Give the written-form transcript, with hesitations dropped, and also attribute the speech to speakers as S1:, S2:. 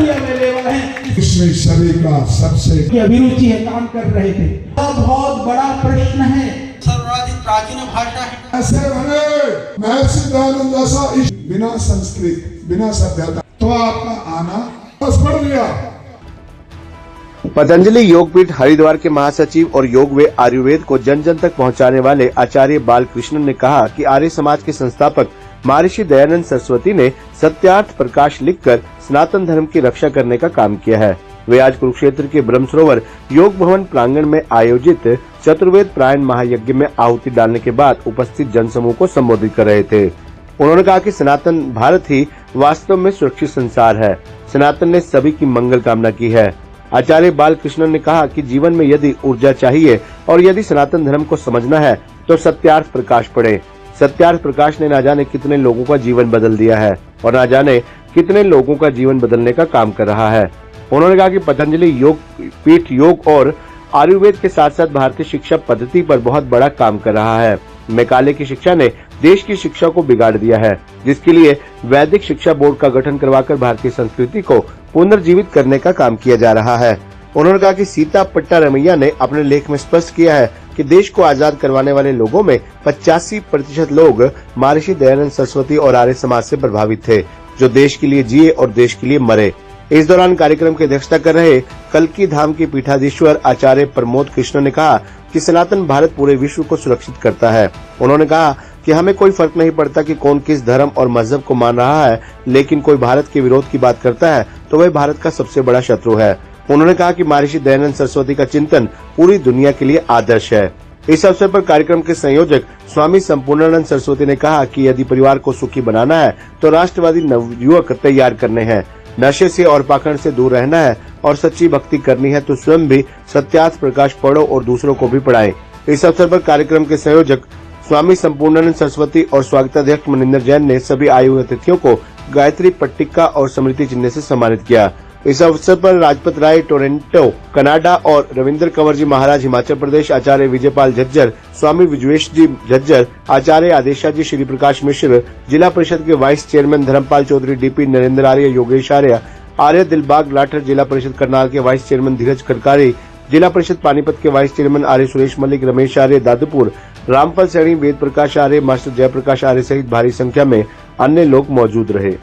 S1: ही available है।
S2: इसमें सभी का सबसे
S1: अभिरुचि है, काम कर रहे थे। बहुत बड़ा प्रश्न है, सर्वाधिक प्राचीन भाषा है।
S2: ऐसे बने महर्षि दयानंद जैसा बिना संस्कृत बिना सभ्यता तो आपका आना बस बढ़ गया।
S3: पतंजलि योगपीठ हरिद्वार के महासचिव और योग व आयुर्वेद को जन जन तक पहुंचाने वाले आचार्य बालकृष्णन ने कहा कि आर्य समाज के संस्थापक महर्षि दयानंद सरस्वती ने सत्यार्थ प्रकाश लिखकर सनातन धर्म की रक्षा करने का काम किया है। वे आज कुरुक्षेत्र के ब्रह्मसरोवर योग भवन प्रांगण में आयोजित चतुर्वेद प्रायण महायज्ञ में आहुति डालने के बाद उपस्थित जनसमूह को संबोधित कर रहे थे। उन्होंने कहा कि सनातन भारत ही वास्तव में सुरक्षित संसार है। सनातन ने सभी की मंगल कामना की है। आचार्य बालकृष्णन ने कहा कि जीवन में यदि ऊर्जा चाहिए और यदि सनातन धर्म को समझना है तो सत्यार्थ प्रकाश पढ़े। सत्यार्थ प्रकाश ने न जाने कितने लोगों का जीवन बदल दिया है और न जाने कितने लोगों का जीवन बदलने का काम कर रहा है। उन्होंने कहा कि पतंजलि योग पीठ योग और आयुर्वेद के साथ साथ भारतीय शिक्षा पद्धति पर बहुत बड़ा काम कर रहा है। मैकाले की शिक्षा ने देश की शिक्षा को बिगाड़ दिया है, जिसके लिए वैदिक शिक्षा बोर्ड का गठन करवाकर भारतीय संस्कृति को पुनर्जीवित करने का काम किया जा रहा है। उन्होंने कहा कि सीता पट्टारमैया ने अपने लेख में स्पष्ट किया है कि देश को आजाद करवाने वाले लोगों में 85% लोग महर्षि दयानंद सरस्वती और आर्य समाज से प्रभावित थे, जो देश के लिए जिए और देश के लिए मरे। इस दौरान कार्यक्रम की अध्यक्षता कर रहे कल्की धाम के पीठाधीश्वर आचार्य प्रमोद कृष्ण ने कहा कि सनातन भारत पूरे विश्व को सुरक्षित करता है। उन्होंने कहा कि हमें कोई फर्क नहीं पड़ता कि कौन किस धर्म और मजहब को मान रहा है, लेकिन कोई भारत के विरोध की बात करता है तो वह भारत का सबसे बड़ा शत्रु है। उन्होंने कहा कि महर्षि दयानंद सरस्वती का चिंतन पूरी दुनिया के लिए आदर्श है। इस अवसर पर कार्यक्रम के संयोजक स्वामी संपूर्णानंद सरस्वती ने कहा कि यदि परिवार को सुखी बनाना है तो राष्ट्रवादी नवयुवक तैयार करने हैं, नशे से और पाखंड से दूर रहना है और सच्ची भक्ति करनी है तो स्वयं भी सत्यार्थ प्रकाश पढ़ो और दूसरों को भी पढ़ाएं। इस अवसर पर कार्यक्रम के संयोजक स्वामी संपूर्णानंद सरस्वती और स्वागताध्यक्ष मनिंदर जैन ने सभी आयु अतिथियों को गायत्री पट्टिका और स्मृति चिन्ह से सम्मानित किया। इस अवसर पर राजपत राय टोरंटो कनाडा और रविंद्र कंवर जी महाराज हिमाचल प्रदेश, आचार्य विजयपाल झज्जर, स्वामी विजवेश जी झज्जर, आचार्य आदेशा जी श्री प्रकाश मिश्र, जिला परिषद के vice chairman Dharampal Chaudhary, DP Narendra Arya, Yogesh Arya Dilbag Lathar, जिला परिषद करनाल के वाइस चेयरमैन धीरज खड़कारी, जिला परिषद पानीपत के वाइस चेयरमैन आर्य सुरेश मलिक, रमेश आर्य दादुपुर, रामफल सैनी, वेद प्रकाश आर्य, मास्टर जयप्रकाश आर्य सहित भारी संख्या में अन्य लोग मौजूद रहे।